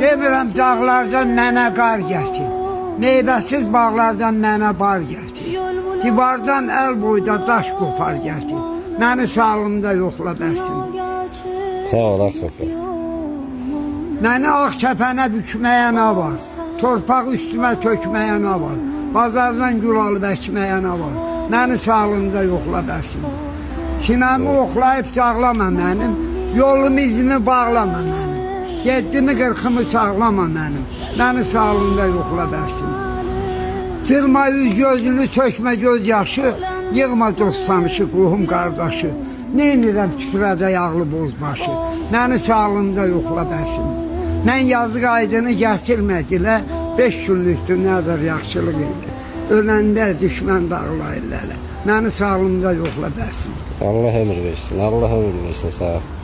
Demirəm dağlardan mənə qar gətir, meyvəsiz bağlardan mənə bar gətir, divardan əl boyda daş qopar gətir, məni sağlığımda yoxla bərsin. Sağ olasın sen. Məni ağ kəpənə bükməyə nə var, torpaq üstümə tökməyə nə var, bazardan gül alıb əkməyə nə var, məni sağlığımda yoxla bərsin. Sinəmi oxlayıb dağlama mənim, yolum izini bağlama mənim. Yeddimi qırxımı sağlama mənim, məni sağlığında yoxla bərsin. Cırma üz gözünü tökmə göz yaşı, yığma dost tanışı, qohum qardaşı. Neynirəm tüpürədə yağlı bozbaşı, məni sağlığında yoxla bərsin. Mən yazıq aydını gətirmədilər, 5 günlükdür nədir yaxşılıq idi. Öləndə düşmən dağlayırlar, məni sağlığında yoxla bərsin. Allah ömür versin, Allah ömür versin, sağ ol.